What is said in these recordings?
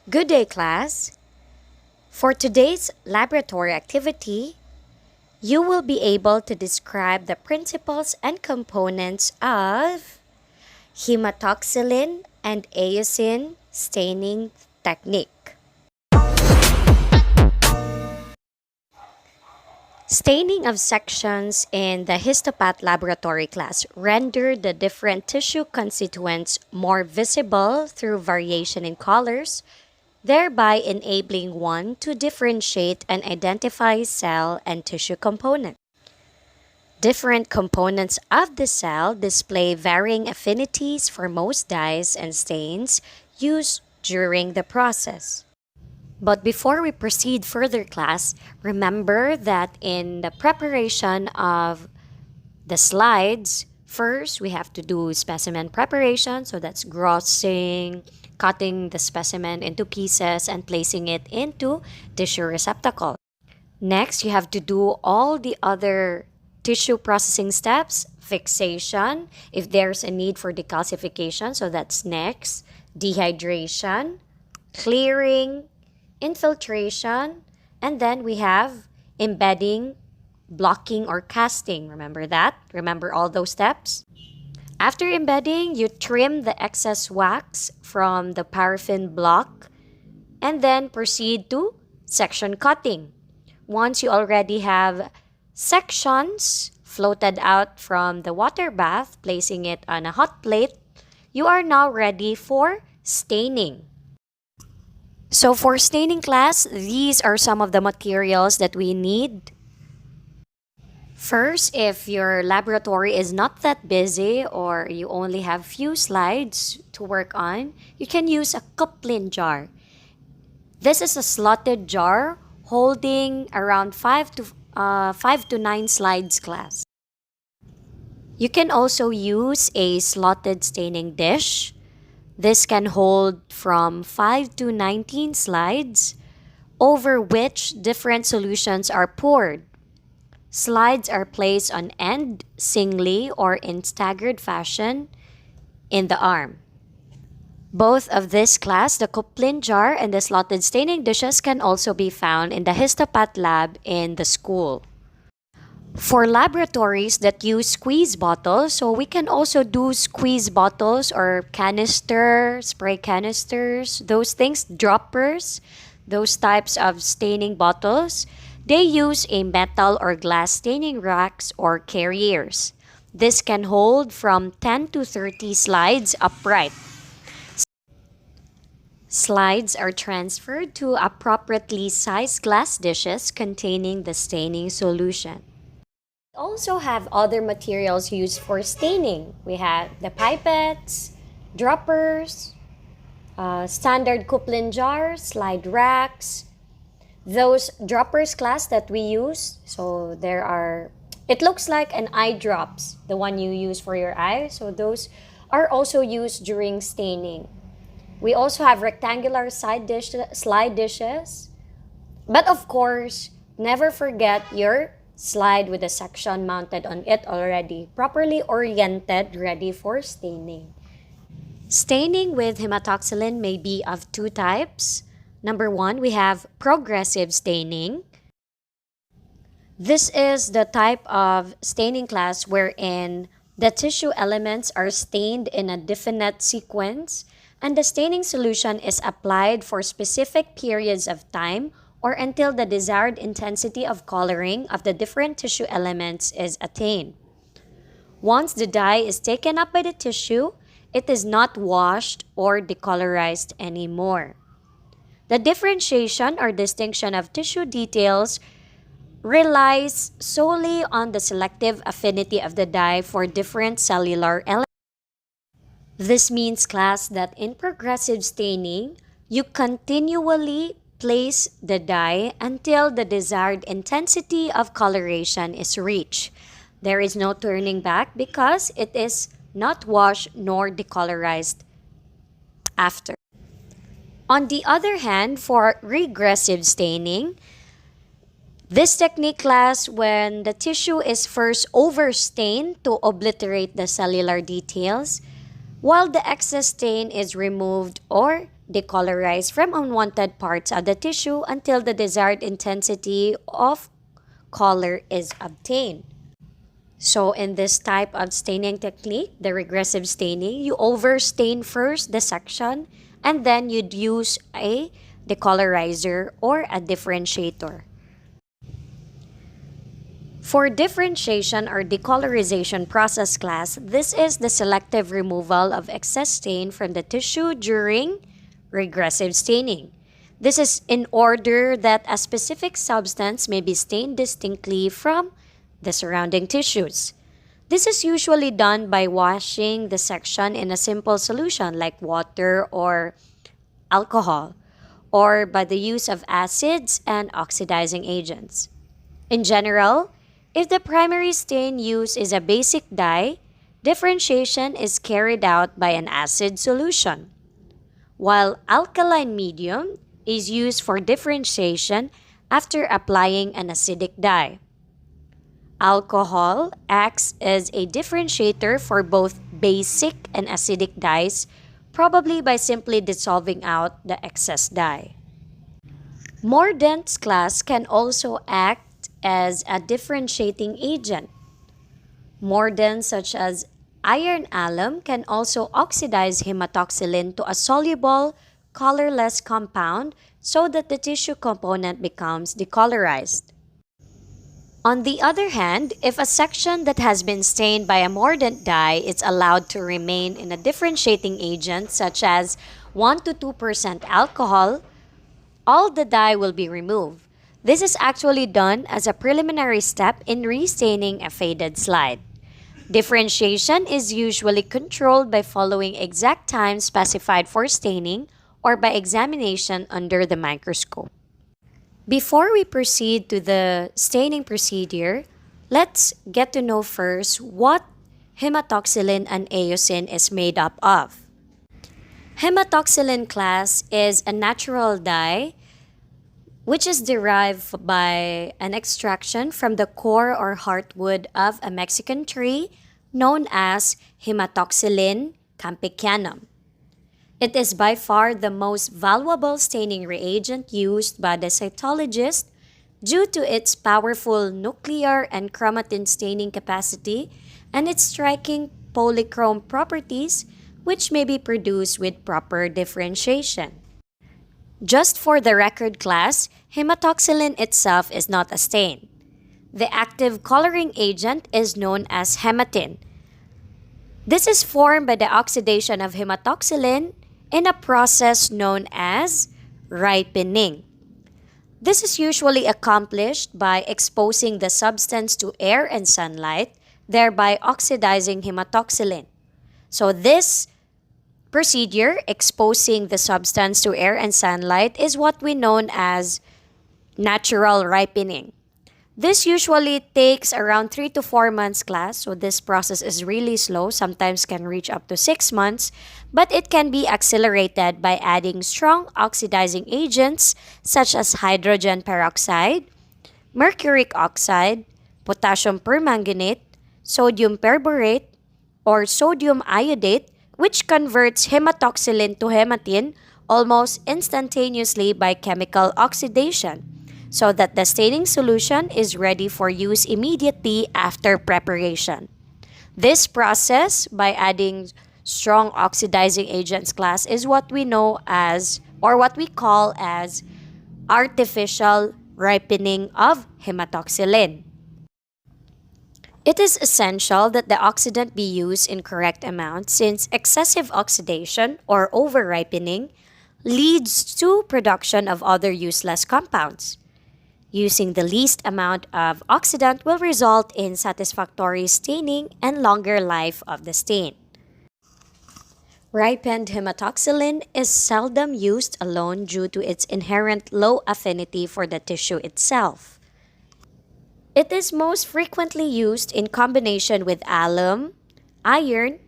Good day, class. For today's laboratory activity, you will be able to describe the principles and components of hematoxylin and eosin staining technique. Staining of sections in the histopath laboratory class render the different tissue constituents more visible through variation in colors, thereby enabling one to differentiate and identify cell and tissue components. Different components of the cell display varying affinities for most dyes and stains used during the process. But before we proceed further, class, remember that in the preparation of the slides, first we have to do specimen preparation, so that's grossing, cutting the specimen into pieces and placing it into tissue receptacle. Next, you have to do all the other tissue processing steps, fixation, if there's a need for decalcification, so that's next, dehydration, clearing, infiltration, and then we have embedding, blocking, or casting. Remember that? Remember all those steps? After embedding, you trim the excess wax from the paraffin block and then proceed to section cutting. Once you already have sections floated out from the water bath, placing it on a hot plate, you are now ready for staining. So for staining, class, these are some of the materials that we need. First, if your laboratory is not that busy or you only have few slides to work on, you can use a Culling jar. This is a slotted jar holding around 5 to 9 slides, class. You can also use a slotted staining dish. This can hold from 5 to 19 slides, over which different solutions are poured. Slides are placed on end, singly, or in staggered fashion in the arm. Both of this class, the Culling jar and the slotted staining dishes, can also be found in the histopath lab in the school. For laboratories that use squeeze bottles, so we can also do squeeze bottles or canister, spray canisters, those things, droppers, those types of staining bottles. They use a metal or glass staining racks or carriers. This can hold from 10 to 30 slides upright. Slides are transferred to appropriately sized glass dishes containing the staining solution. We also have other materials used for staining. We have the pipettes, droppers, standard Culling jars, slide racks, those droppers, class, that we use. So there are, it looks like an eye drops, the one you use for your eye. So those are also used during staining. We also have rectangular slide dishes. But of course, never forget your slide with a section mounted on it already, properly oriented, ready for staining. Staining with hematoxylin may be of two types. Number one, we have progressive staining. This is the type of staining, class, wherein the tissue elements are stained in a definite sequence and the staining solution is applied for specific periods of time or until the desired intensity of coloring of the different tissue elements is attained. Once the dye is taken up by the tissue, it is not washed or decolorized anymore. The differentiation or distinction of tissue details relies solely on the selective affinity of the dye for different cellular elements. This means, class, that in progressive staining, you continually place the dye until the desired intensity of coloration is reached. There is no turning back because it is not washed nor decolorized after. On the other hand, for regressive staining, this technique, class, when the tissue is first overstained to obliterate the cellular details, while the excess stain is removed or decolorize from unwanted parts of the tissue until the desired intensity of color is obtained. So in this type of staining technique, the regressive staining, you overstain first the section and then you'd use a decolorizer or a differentiator. For differentiation or decolorization process class, this is the selective removal of excess stain from the tissue during regressive staining. This is in order that a specific substance may be stained distinctly from the surrounding tissues. This is usually done by washing the section in a simple solution like water or alcohol, or by the use of acids and oxidizing agents. In general, if the primary stain used is a basic dye, differentiation is carried out by an acid solution, while alkaline medium is used for differentiation after applying an acidic dye. Alcohol acts as a differentiator for both basic and acidic dyes, probably by simply dissolving out the excess dye. Mordants class can also act as a differentiating agent. Mordants such as iron alum can also oxidize hematoxylin to a soluble, colorless compound so that the tissue component becomes decolorized. On the other hand, if a section that has been stained by a mordant dye is allowed to remain in a differentiating agent such as 1 to 2% alcohol, all the dye will be removed. This is actually done as a preliminary step in restaining a faded slide. Differentiation is usually controlled by following exact times specified for staining or by examination under the microscope. Before we proceed to the staining procedure, let's get to know first what hematoxylin and eosin is made up of. Hematoxylin class is a natural dye which is derived by an extraction from the core or heartwood of a Mexican tree known as Hematoxylin campechianum. It is by far the most valuable staining reagent used by the cytologist due to its powerful nuclear and chromatin staining capacity and its striking polychrome properties, which may be produced with proper differentiation. Just for the record class, hematoxylin itself is not a stain. The active coloring agent is known as hematin. This is formed by the oxidation of hematoxylin in a process known as ripening. This is usually accomplished by exposing the substance to air and sunlight, thereby oxidizing hematoxylin. So this procedure, exposing the substance to air and sunlight, is what we know as natural ripening. This usually takes around 3 to 4 months class, so this process is really slow, sometimes can reach up to 6 months, but it can be accelerated by adding strong oxidizing agents such as hydrogen peroxide, mercuric oxide, potassium permanganate, sodium perborate, or sodium iodate, which converts hematoxylin to hematin almost instantaneously by chemical oxidation, so that the staining solution is ready for use immediately after preparation. This process, by adding strong oxidizing agents class, is what we know as, or what we call as, artificial ripening of hematoxylin. It is essential that the oxidant be used in correct amount since excessive oxidation or over-ripening leads to production of other useless compounds. Using the least amount of oxidant will result in satisfactory staining and longer life of the stain. Ripened hematoxylin is seldom used alone due to its inherent low affinity for the tissue itself. It is most frequently used in combination with alum, iron,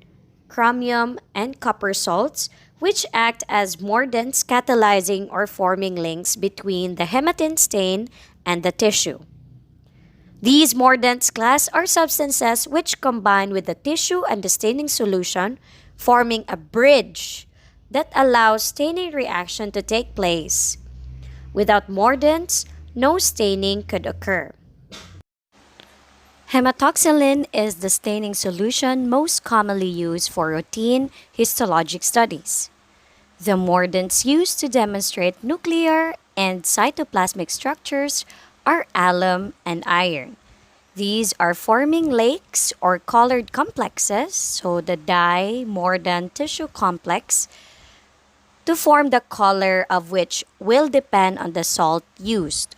chromium, and copper salts, which act as mordants catalyzing or forming links between the hematin stain and the tissue. These mordants class are substances which combine with the tissue and the staining solution, forming a bridge that allows staining reaction to take place. Without mordants, no staining could occur. Hematoxylin is the staining solution most commonly used for routine histologic studies. The mordants used to demonstrate nuclear and cytoplasmic structures are alum and iron. These are forming lakes or colored complexes, so the dye mordant tissue complex to form the color of which will depend on the salt used.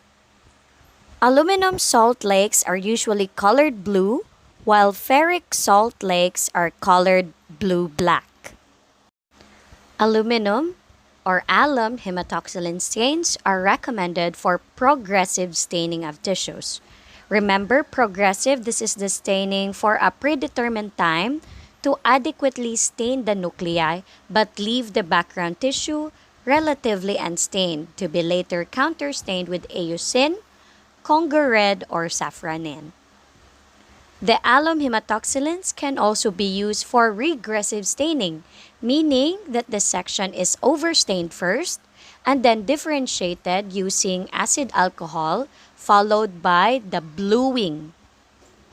Aluminum salt lakes are usually colored blue, while ferric salt lakes are colored blue-black. Aluminum or alum hematoxylin stains are recommended for progressive staining of tissues. Remember, progressive, this is the staining for a predetermined time to adequately stain the nuclei but leave the background tissue relatively unstained to be later counterstained with eosin, Congo red, or safranin. The alum hematoxylins can also be used for regressive staining, meaning that the section is overstained first and then differentiated using acid alcohol followed by the bluing.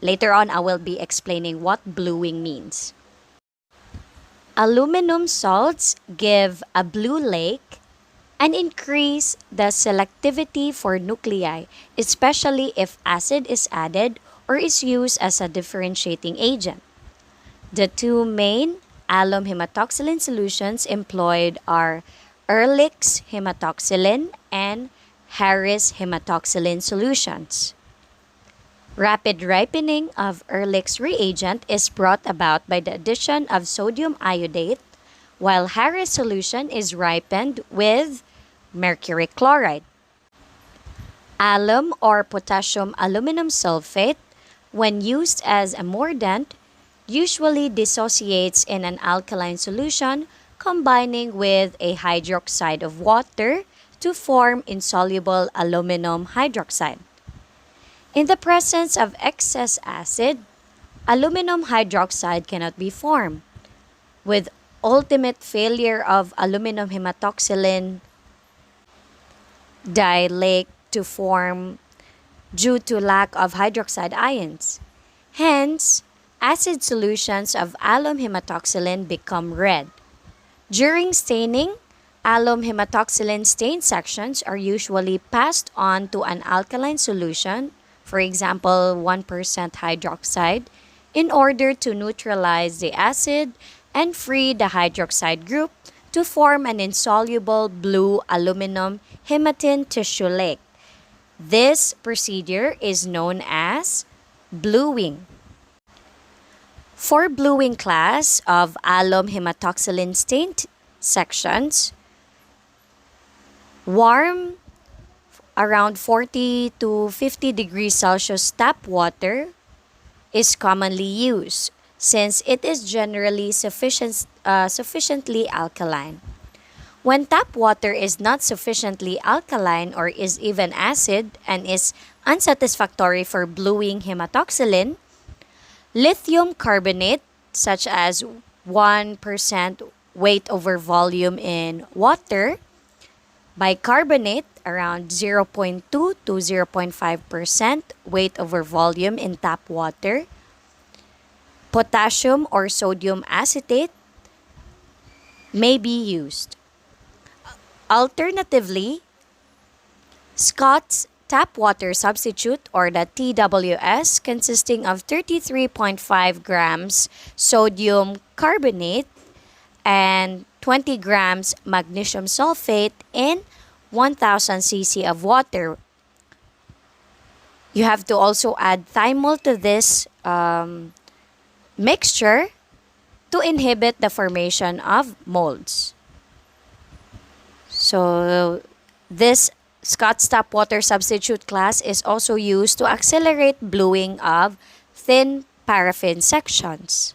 Later on, I will be explaining what bluing means. Aluminum salts give a blue lake and increase the selectivity for nuclei, especially if acid is added or is used as a differentiating agent. The two main alum hematoxylin solutions employed are Ehrlich's hematoxylin and Harris hematoxylin solutions. Rapid ripening of Ehrlich's reagent is brought about by the addition of sodium iodate, while Harris solution is ripened with mercury chloride. Alum or potassium aluminum sulfate, when used as a mordant, usually dissociates in an alkaline solution combining with a hydroxide of water to form insoluble aluminum hydroxide. In the presence of excess acid, aluminum hydroxide cannot be formed, with ultimate failure of aluminum hematoxylin dye lake to form due to lack of hydroxide ions. Hence, acid solutions of alum hematoxylin become red. During staining, alum hematoxylin stain sections are usually passed on to an alkaline solution, for example 1% hydroxide, in order to neutralize the acid and free the hydroxide group to form an insoluble blue aluminum hematin tissue lake. This procedure is known as bluing. For bluing class of alum hematoxylin stained sections, warm around 40 to 50 degrees Celsius tap water is commonly used since it is generally sufficiently alkaline. When tap water is not sufficiently alkaline or is even acid and is unsatisfactory for bluing hematoxylin, lithium carbonate, such as 1% weight over volume in water, bicarbonate, around 0.2 to 0.5% weight over volume in tap water, potassium or sodium acetate may be used. Alternatively, Scott's tap water substitute, or the TWS, consisting of 33.5 grams sodium carbonate and 20 grams magnesium sulfate in 1000 cc of water. You have to also add thymol to this mixture to inhibit the formation of molds. So this Scott's tap water substitute class is also used to accelerate bluing of thin paraffin sections.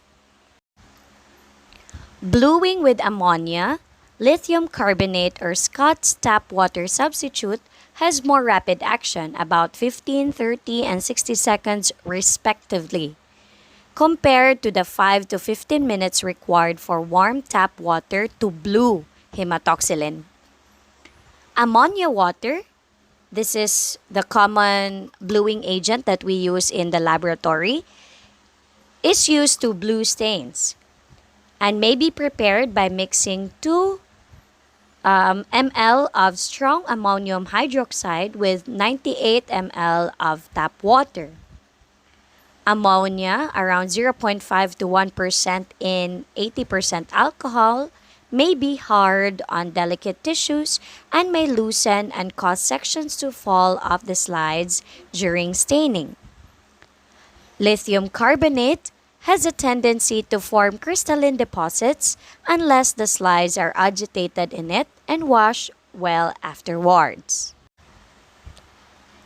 Bluing with ammonia, lithium carbonate, or Scott's tap water substitute has more rapid action, about 15, 30, and 60 seconds respectively, compared to the 5 to 15 minutes required for warm tap water to blue hematoxylin. Ammonia water, this is the common bluing agent that we use in the laboratory, is used to blue stains and may be prepared by mixing 2 ml of strong ammonium hydroxide with 98 ml of tap water. Ammonia, around 0.5 to 1% in 80% alcohol, may be hard on delicate tissues and may loosen and cause sections to fall off the slides during staining. Lithium carbonate has a tendency to form crystalline deposits unless the slides are agitated in it and washed well afterwards.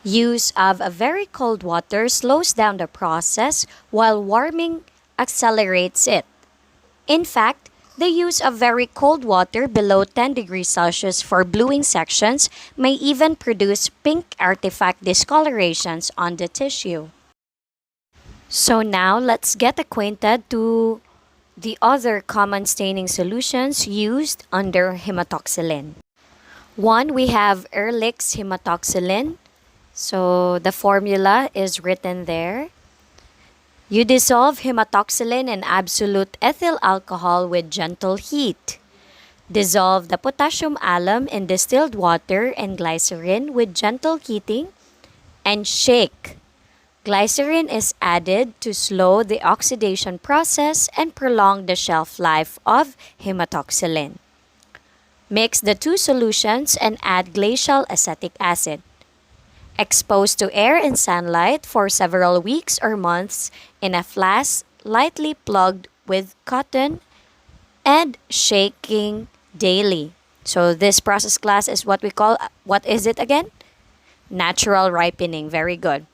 Use of a very cold water slows down the process while warming accelerates it. In fact, the use of very cold water below 10 degrees Celsius for bluing sections may even produce pink artifact discolorations on the tissue. So now let's get acquainted to the other common staining solutions used under hematoxylin. One, we have Ehrlich's hematoxylin. So the formula is written there. You dissolve hematoxylin in absolute ethyl alcohol with gentle heat. Dissolve the potassium alum in distilled water and glycerin with gentle heating and shake. Glycerin is added to slow the oxidation process and prolong the shelf life of hematoxylin. Mix the two solutions and add glacial acetic acid. Expose to air and sunlight for several weeks or months in a flask lightly plugged with cotton and shaking daily. So this process class is what we call, what is it again? Natural ripening. Very good.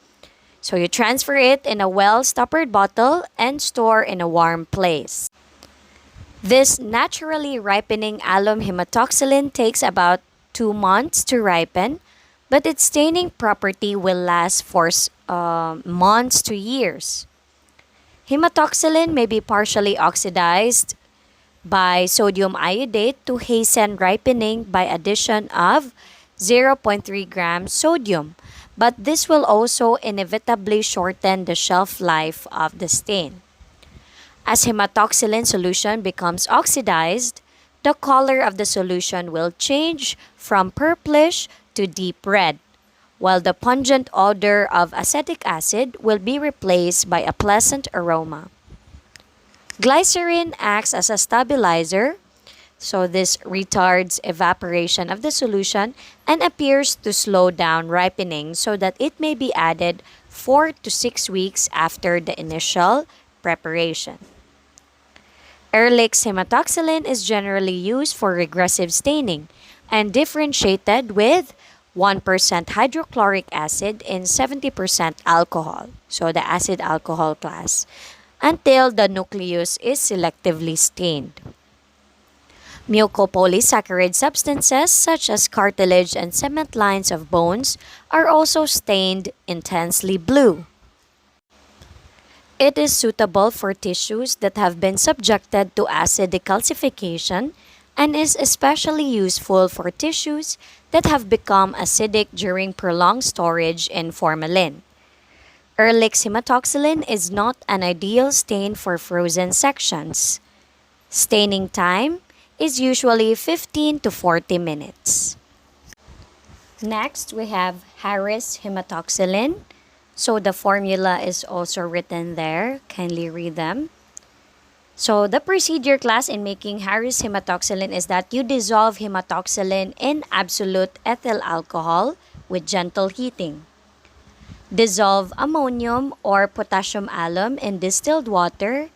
So you transfer it in a well-stoppered bottle and store in a warm place. This naturally ripening alum hematoxylin takes about 2 months to ripen, but its staining property will last for months to years. Hematoxylin may be partially oxidized by sodium iodate to hasten ripening by addition of 0.3 grams sodium, but this will also inevitably shorten the shelf life of the stain. As hematoxylin solution becomes oxidized, the color of the solution will change from purplish to deep red, while the pungent odor of acetic acid will be replaced by a pleasant aroma. Glycerin acts as a stabilizer, so this retards evaporation of the solution and appears to slow down ripening so that it may be added 4 to 6 weeks after the initial preparation. Ehrlich's hematoxylin is generally used for regressive staining and differentiated with 1% hydrochloric acid in 70% alcohol, so the acid alcohol class, until the nucleus is selectively stained. Mucopolysaccharide substances such as cartilage and cement lines of bones are also stained intensely blue. It is suitable for tissues that have been subjected to acid decalcification and is especially useful for tissues that have become acidic during prolonged storage in formalin. Ehrlich's hematoxylin is not an ideal stain for frozen sections. Staining time is usually 15 to 40 minutes. Next, we have Harris hematoxylin. So the formula is also written there. Kindly read them. So the procedure class in making Harris hematoxylin is that you dissolve hematoxylin in absolute ethyl alcohol with gentle heating. Dissolve ammonium or potassium alum in distilled water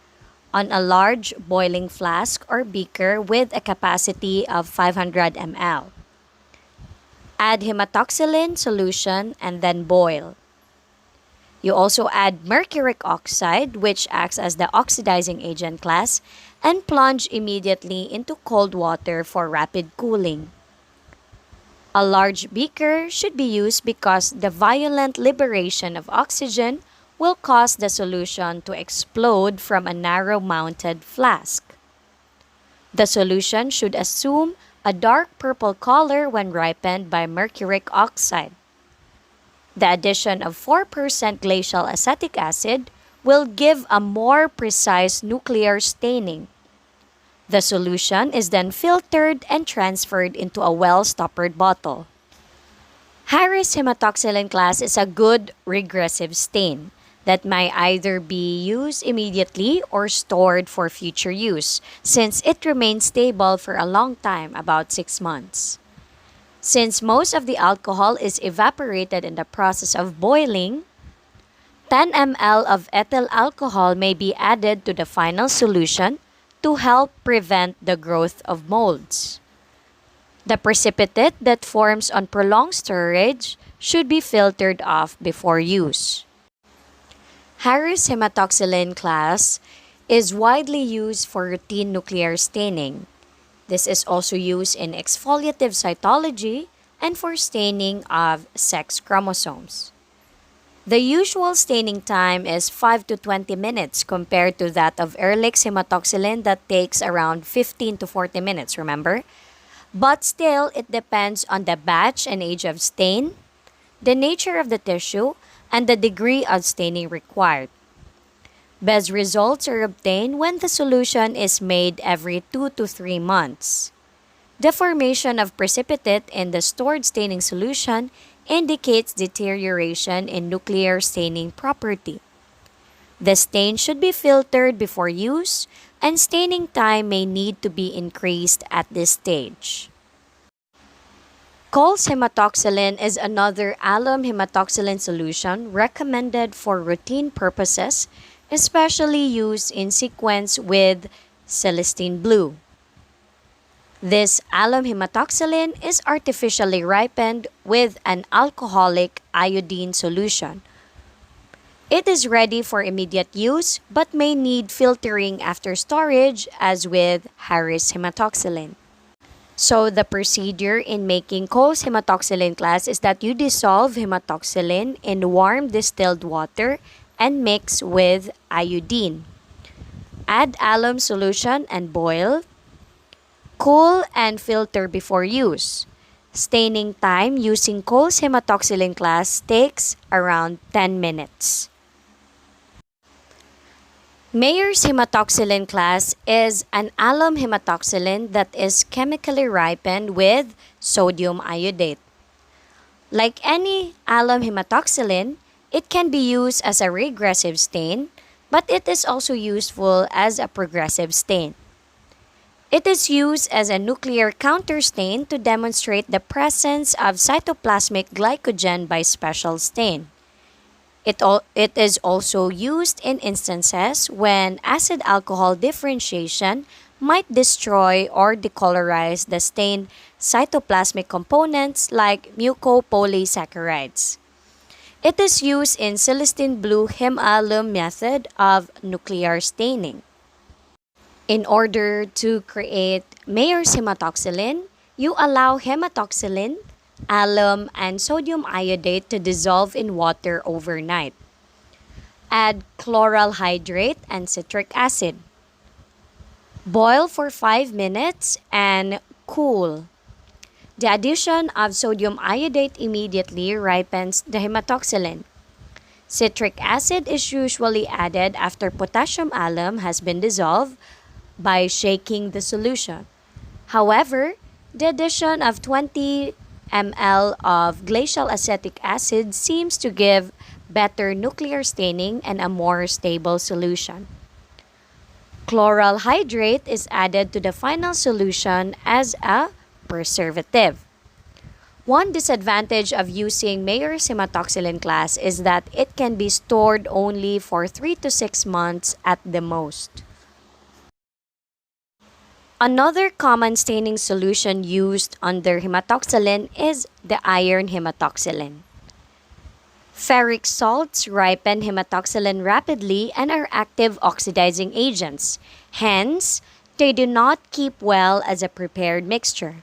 on a large boiling flask or beaker with a capacity of 500 ml. Add hematoxylin solution and then boil. You also add mercuric oxide, which acts as the oxidizing agent class, and plunge immediately into cold water for rapid cooling. A large beaker should be used because the violent liberation of oxygen will cause the solution to explode from a narrow-mounted flask. The solution should assume a dark purple color when ripened by mercuric oxide. The addition of 4% glacial acetic acid will give a more precise nuclear staining. The solution is then filtered and transferred into a well-stoppered bottle. Harris hematoxylin class is a good regressive stain that may either be used immediately or stored for future use, since it remains stable for a long time, about 6 months. Since most of the alcohol is evaporated in the process of boiling, 10 ml of ethyl alcohol may be added to the final solution to help prevent the growth of molds. The precipitate that forms on prolonged storage should be filtered off before use. Harris hematoxylin class is widely used for routine nuclear staining. This is also used in exfoliative cytology and for staining of sex chromosomes. The usual staining time is 5 to 20 minutes compared to that of Ehrlich's hematoxylin that takes around 15 to 40 minutes, remember? But still, it depends on the batch and age of stain, the nature of the tissue, and the degree of staining required. Best results are obtained when the solution is made every 2 to 3 months. The formation of precipitate in the stored staining solution indicates deterioration in nuclear staining property. The stain should be filtered before use, and staining time may need to be increased at this stage. Cole's hematoxylin is another alum hematoxylin solution recommended for routine purposes, especially used in sequence with celestine blue. This alum hematoxylin is artificially ripened with an alcoholic iodine solution. It is ready for immediate use but may need filtering after storage as with Harris hematoxylin. So the procedure in making Cole's hematoxylin class is that you dissolve hematoxylin in warm distilled water and mix with iodine. Add alum solution and boil. Cool and filter before use. Staining time using Cole's hematoxylin class takes around 10 minutes. Mayer's hematoxylin class is an alum hematoxylin that is chemically ripened with sodium iodate. Like any alum hematoxylin, it can be used as a regressive stain, but it is also useful as a progressive stain. It is used as a nuclear counterstain to demonstrate the presence of cytoplasmic glycogen by special stain. It is also used in instances when acid-alcohol differentiation might destroy or decolorize the stained cytoplasmic components like mucopolysaccharides. It is used in celestine blue hemalum method of nuclear staining. In order to create Mayer's hematoxylin, you allow hematoxylin, alum, and sodium iodate to dissolve in water overnight. Add chloral hydrate and citric acid. Boil for 5 minutes and cool. The addition of sodium iodate immediately ripens the hematoxylin. Citric acid is usually added after potassium alum has been dissolved by shaking the solution. However, the addition of 20 ml of glacial acetic acid seems to give better nuclear staining and a more stable solution. Chloral hydrate is added to the final solution as a preservative. One disadvantage of using Mayer's hematoxylin class is that it can be stored only for 3 to 6 months at the most. Another common staining solution used under hematoxylin is the iron hematoxylin. Ferric salts ripen hematoxylin rapidly and are active oxidizing agents. Hence, they do not keep well as a prepared mixture.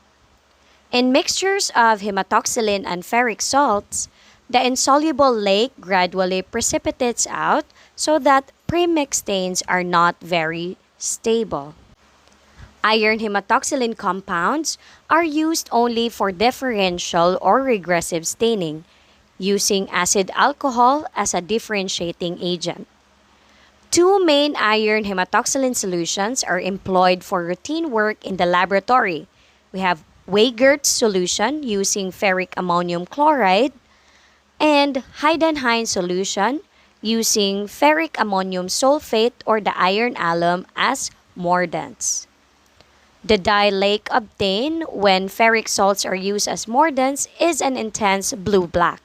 In mixtures of hematoxylin and ferric salts, the insoluble lake gradually precipitates out so that premixed stains are not very stable. Iron hematoxylin compounds are used only for differential or regressive staining, using acid alcohol as a differentiating agent. Two main iron hematoxylin solutions are employed for routine work in the laboratory. We have Weigert's solution using ferric ammonium chloride and Heidenhain solution using ferric ammonium sulfate or the iron alum as mordants. The dye lake obtained when ferric salts are used as mordants is an intense blue-black.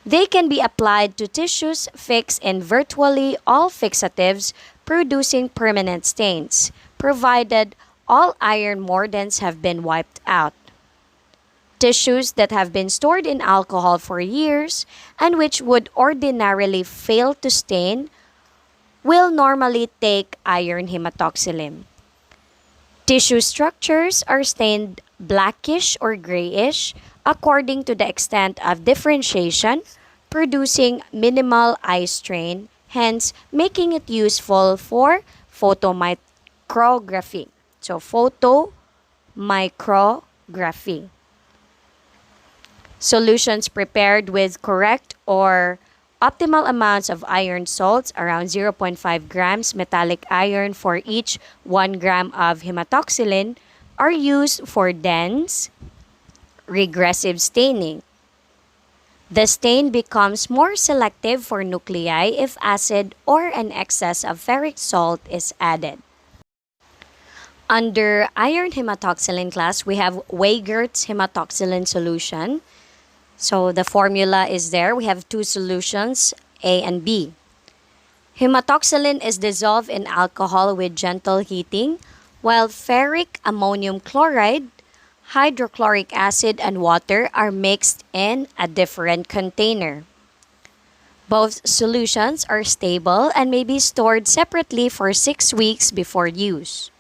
They can be applied to tissues fixed in virtually all fixatives, producing permanent stains, provided all iron mordants have been wiped out. Tissues that have been stored in alcohol for years and which would ordinarily fail to stain will normally take iron hematoxylin. Tissue structures are stained blackish or grayish according to the extent of differentiation, producing minimal eye strain, hence making it useful for photomicrography. So, photomicrography. Solutions prepared with correct or optimal amounts of iron salts, around 0.5 grams metallic iron for each 1 gram of hematoxylin, are used for dense, regressive staining. The stain becomes more selective for nuclei if acid or an excess of ferric salt is added. Under iron hematoxylin class, we have Weigert's hematoxylin solution. So the formula is there. We have two solutions, A and B. Hematoxylin is dissolved in alcohol with gentle heating, while ferric ammonium chloride, hydrochloric acid, and water are mixed in a different container. Both solutions are stable and may be stored separately for 6 weeks before use.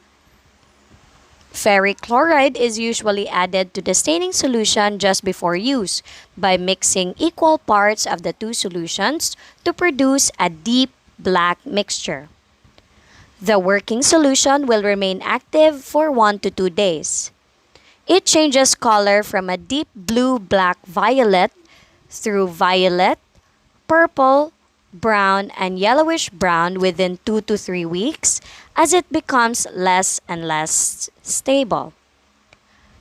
Ferric chloride is usually added to the staining solution just before use by mixing equal parts of the two solutions to produce a deep black mixture. The working solution will remain active for 1 to 2 days. It changes color from a deep blue-black violet through violet, purple, brown, and yellowish brown within 2 to 3 weeks as it becomes less and less stable.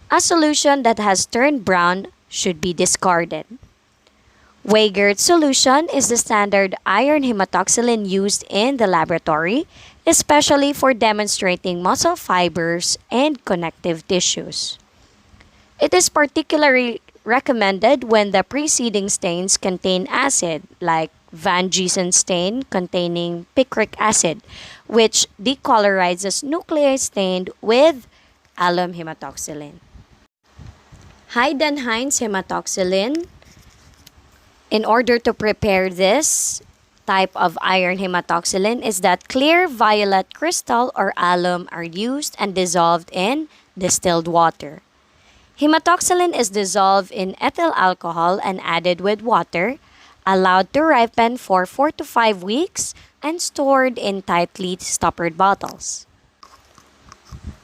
A solution that has turned brown should be discarded. Weigert's solution is the standard iron hematoxylin used in the laboratory, especially for demonstrating muscle fibers and connective tissues. It is particularly recommended when the preceding stains contain acid, like Van Giesen stain containing picric acid, which decolorizes nuclei stained with alum hematoxylin. Heidenhain's hematoxylin. In order to prepare this type of iron hematoxylin is that clear violet crystal or alum are used and dissolved in distilled water. Hematoxylin is dissolved in ethyl alcohol and added with water, allowed to ripen for 4 to 5 weeks, and stored in tightly stoppered bottles.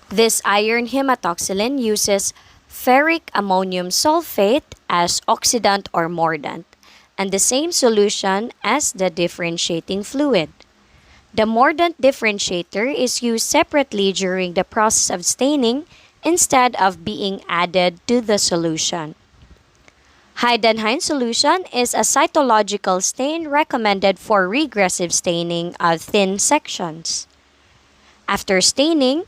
This iron hematoxylin uses ferric ammonium sulfate as oxidant or mordant, and the same solution as the differentiating fluid. The mordant differentiator is used separately during the process of staining instead of being added to the solution. Heidenhain solution is a cytological stain recommended for regressive staining of thin sections. After staining,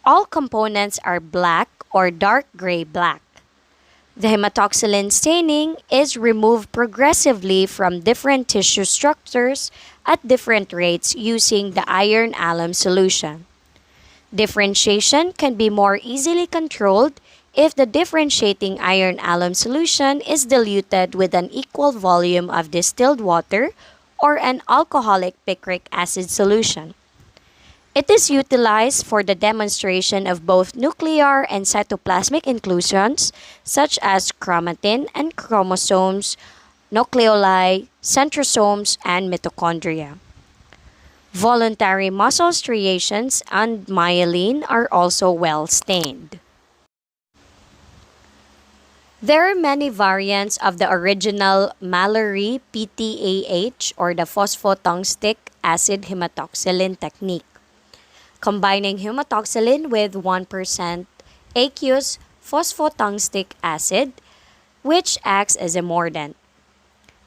all components are black or dark gray black. The hematoxylin staining is removed progressively from different tissue structures at different rates using the iron alum solution. Differentiation can be more easily controlled if the differentiating iron alum solution is diluted with an equal volume of distilled water or an alcoholic picric acid solution. It is utilized for the demonstration of both nuclear and cytoplasmic inclusions such as chromatin and chromosomes, nucleoli, centrosomes, and mitochondria. Voluntary muscle striations and myelin are also well stained. There are many variants of the original Mallory PTAH or the phosphotungstic acid hematoxylin technique, combining hematoxylin with 1% aqueous phosphotungstic acid, which acts as a mordant.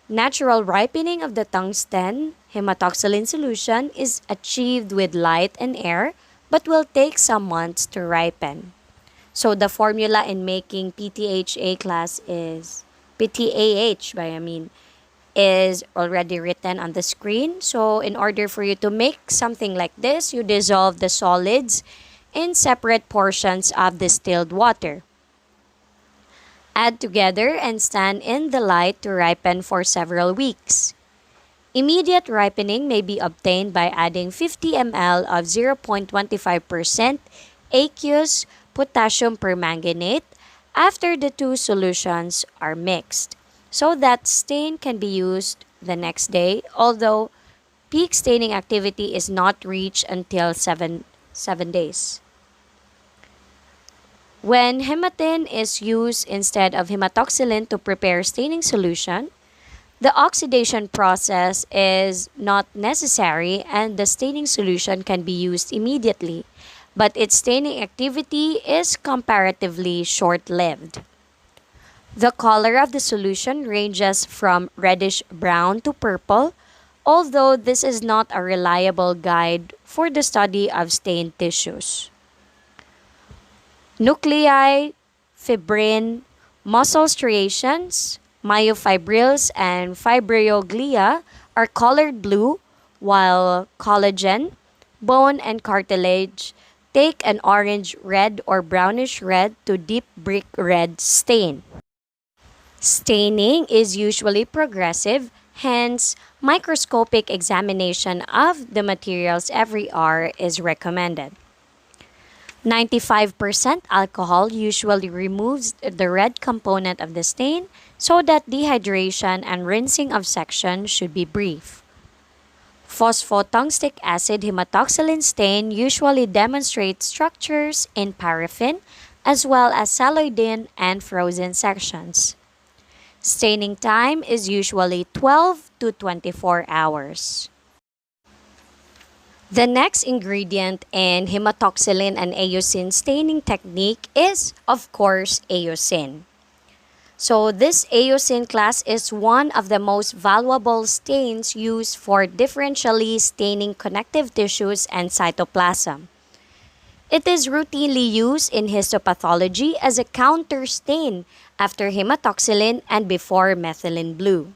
Natural ripening of the tungsten hematoxylin solution is achieved with light and air but will take some months to ripen. So the formula in making PTHA class is PTAH by I mean is already written on the screen. So in order for you to make something like this, you dissolve the solids in separate portions of distilled water. Add together and stand in the light to ripen for several weeks. Immediate ripening may be obtained by adding 50 ml of 0.25% aqueous potassium permanganate after the two solutions are mixed, so that stain can be used the next day, although peak staining activity is not reached until 7 days. When hematin is used instead of hematoxylin to prepare staining solution, the oxidation process is not necessary and the staining solution can be used immediately, but its staining activity is comparatively short-lived. The color of the solution ranges from reddish brown to purple, although this is not a reliable guide for the study of stained tissues. Nuclei, fibrin, muscle striations, myofibrils, and fibrilloglia are colored blue, while collagen, bone, and cartilage take an orange red or brownish red to deep brick red stain. Staining is usually progressive, hence, microscopic examination of the materials every hour is recommended. 95% alcohol usually removes the red component of the stain so that dehydration and rinsing of section should be brief. Phosphotungstic acid hematoxylin stain usually demonstrates structures in paraffin as well as celluloidin and frozen sections. Staining time is usually 12 to 24 hours. The next ingredient in hematoxylin and eosin staining technique is, of course, eosin. So this Eosin class is one of the most valuable stains used for differentially staining connective tissues and cytoplasm. It is routinely used in histopathology as a counter stain after hematoxylin and before methylene blue.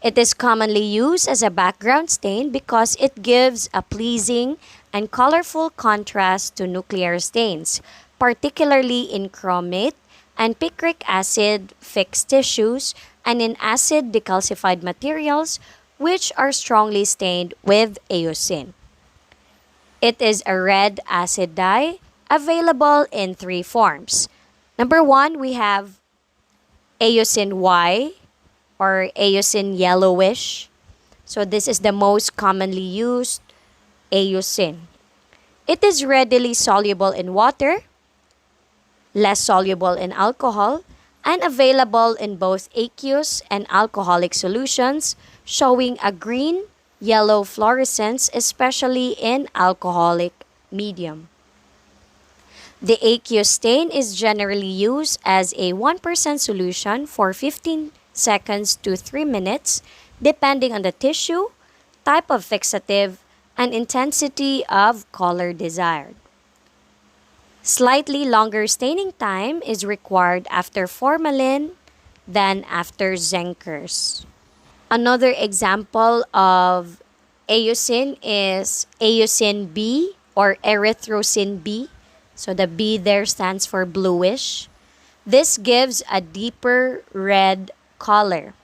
It is commonly used as a background stain because it gives a pleasing and colorful contrast to nuclear stains, particularly in chromate and picric acid fixed tissues and in acid decalcified materials which are strongly stained with eosin. It is a red acid dye available in three forms. Number one, we have eosin Y or eosin yellowish. So this is the most commonly used eosin. It is readily soluble in water, less soluble in alcohol, and available in both aqueous and alcoholic solutions, showing a green-yellow fluorescence, especially in alcoholic medium. The aqueous stain is generally used as a 1% solution for 15 seconds to 3 minutes, depending on the tissue, type of fixative, and intensity of color desired. Slightly longer staining time is required after formalin than after Zenkers. Another example of eosin is eosin B or erythrocin B. So the B there stands for bluish. This gives a deeper red color.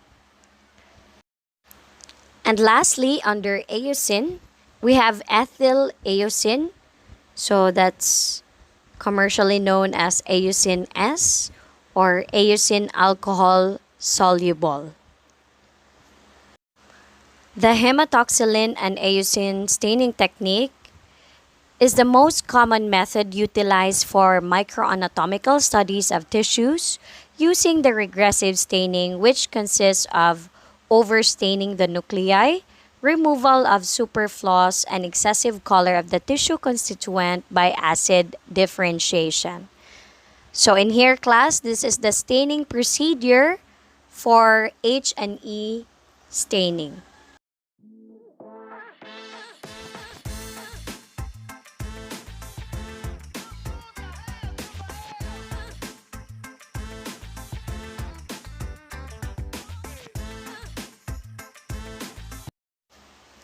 And lastly, under eosin, we have ethyl eosin. So that's commercially known as eosin S or eosin alcohol soluble. The hematoxylin and eosin staining technique is the most common method utilized for microanatomical studies of tissues using the regressive staining, which consists of overstaining the nuclei, removal of superfluous and excessive color of the tissue constituent by acid differentiation. So in here class, this is the staining procedure for H&E staining.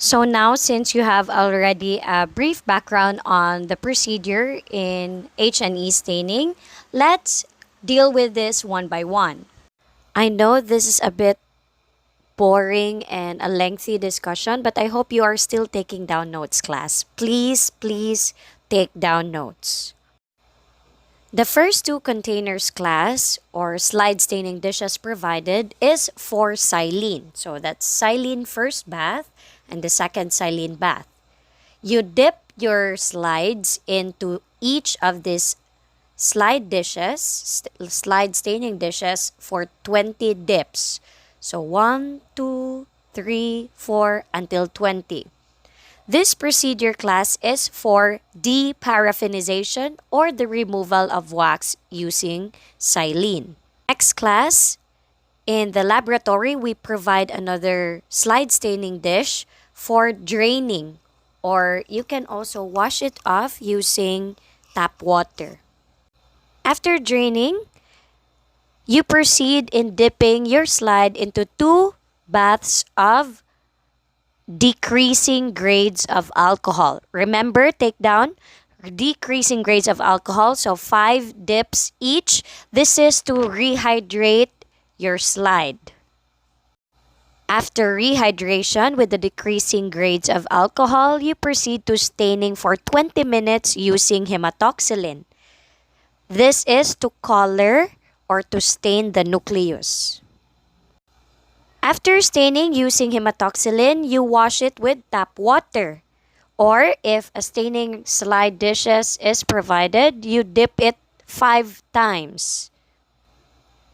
So now, since you have already a brief background on the procedure in H&E staining, let's deal with this one by one. I know this is a bit boring and a lengthy discussion, but I hope you are still taking down notes, class. Please, please take down notes. The first two containers class or slide staining dishes provided is for silene. So that's silene first bath and the second silene bath. You dip your slides into each of these slide staining dishes for 20 dips. So 1, 2, 3, 4 until 20. This procedure class is for deparaffinization or the removal of wax using silene. Next class, in the laboratory, we provide another slide staining dish for draining, or you can also wash it off using tap water. After draining, you proceed in dipping your slide into 2 baths of decreasing grades of alcohol. Remember, take down decreasing grades of alcohol. So 5 dips each. This is to rehydrate your slide. After rehydration with the decreasing grades of alcohol, you proceed to staining for 20 minutes using hematoxylin. This is to color or to stain the nucleus. After staining using hematoxylin, you wash it with tap water. Or if a staining slide dishes is provided, you dip it 5 times.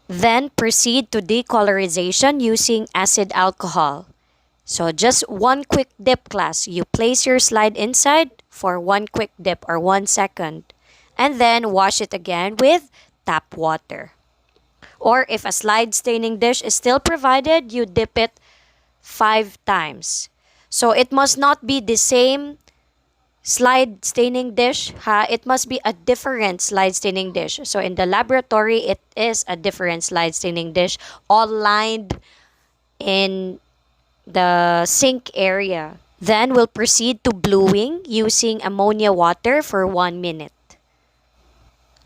Then proceed to decolorization using acid alcohol. So just one quick dip class. You place your slide inside for one quick dip or 1 second. And then wash it again with tap water. Or if a slide staining dish is still provided, you dip it 5 times. So it must not be the same slide staining dish, it must be a different slide staining dish. So in the laboratory, it is a different slide staining dish, all lined in the sink area. Then we'll proceed to bluing using ammonia water for 1 minute.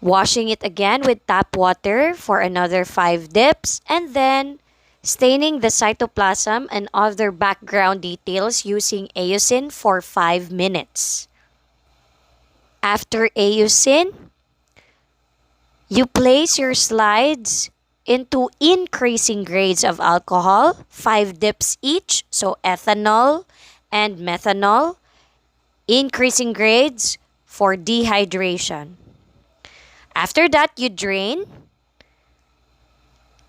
Washing it again with tap water for another 5 dips, and then staining the cytoplasm and other background details using Eosin for 5 minutes. After Eosin, you place your slides into increasing grades of alcohol, 5 dips each, so ethanol and methanol, increasing grades for dehydration. After that, you drain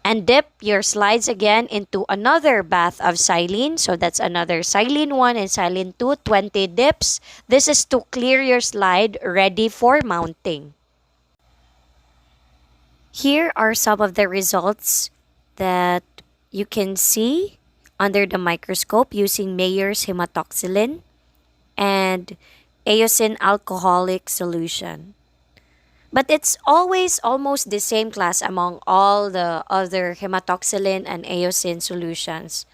and dip your slides again into another bath of silene. So that's another silene 1 and silene 2, 20 dips. This is to clear your slide ready for mounting. Here are some of the results that you can see under the microscope using Mayer's hematoxylin and Eosin alcoholic solution. But it's always almost the same class among all the other hematoxylin and Eosin solutions.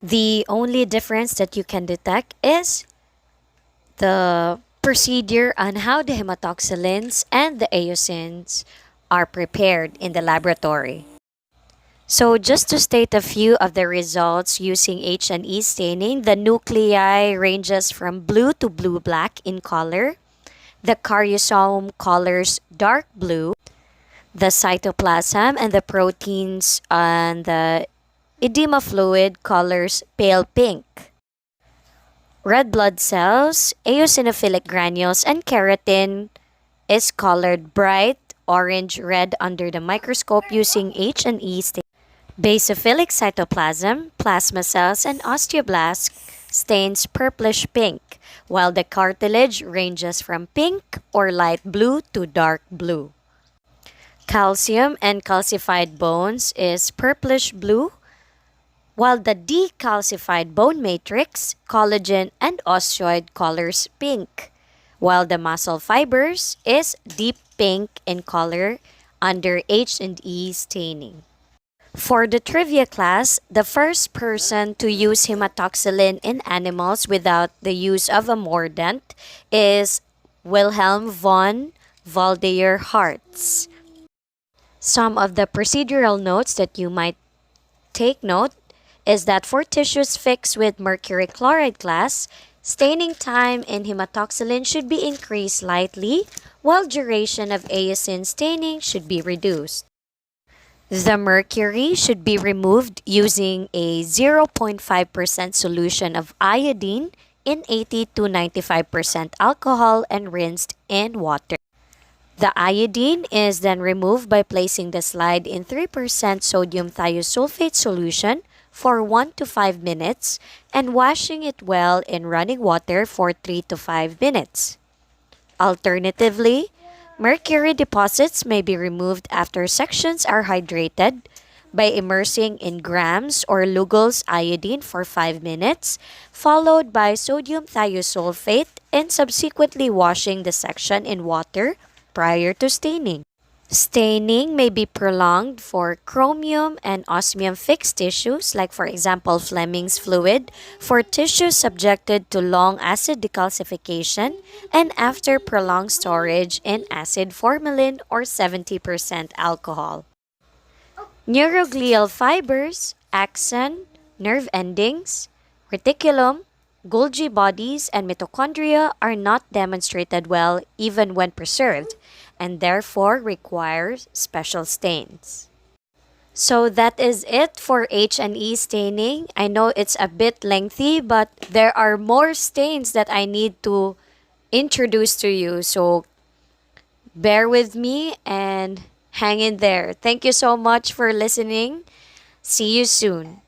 The only difference that you can detect is the procedure on how the hematoxylins and the Eosins are prepared in the laboratory. So just to state a few of the results using H&E staining, the nuclei ranges from blue to blue-black in color. The karyosome colors dark blue. The cytoplasm and the proteins on the Edema fluid colors pale pink. Red blood cells, eosinophilic granules, and keratin is colored bright orange-red under the microscope using H&E staining. Basophilic cytoplasm, plasma cells, and osteoblasts stains purplish pink, while the cartilage ranges from pink or light blue to dark blue. Calcium and calcified bones is purplish blue, while the decalcified bone matrix, collagen, and osteoid colors pink, while the muscle fibers is deep pink in color under H&E staining. For the trivia class, the first person to use hematoxylin in animals without the use of a mordant is Wilhelm von Waldeyer-Hartz. Some of the procedural notes that you might take note is that for tissues fixed with mercury chloride class, staining time in hematoxylin should be increased slightly, while duration of eosin staining should be reduced. The mercury should be removed using a 0.5% solution of iodine in 80 to 95% alcohol and rinsed in water. The iodine is then removed by placing the slide in 3% sodium thiosulfate solution for 1 to 5 minutes and washing it well in running water for 3 to 5 minutes. Alternatively, mercury deposits may be removed after sections are hydrated by immersing in grams or Lugol's iodine for 5 minutes, followed by sodium thiosulfate and subsequently washing the section in water prior to staining. Staining may be prolonged for chromium and osmium fixed tissues, like for example Fleming's fluid, for tissues subjected to long acid decalcification and after prolonged storage in acid formalin or 70% alcohol. Neuroglial fibers, axon, nerve endings, reticulum, Golgi bodies, and mitochondria are not demonstrated well even when preserved, and therefore require special stains. So that is it for H&E staining. I know it's a bit lengthy, but there are more stains that I need to introduce to you. So bear with me and hang in there. Thank you so much for listening. See you soon.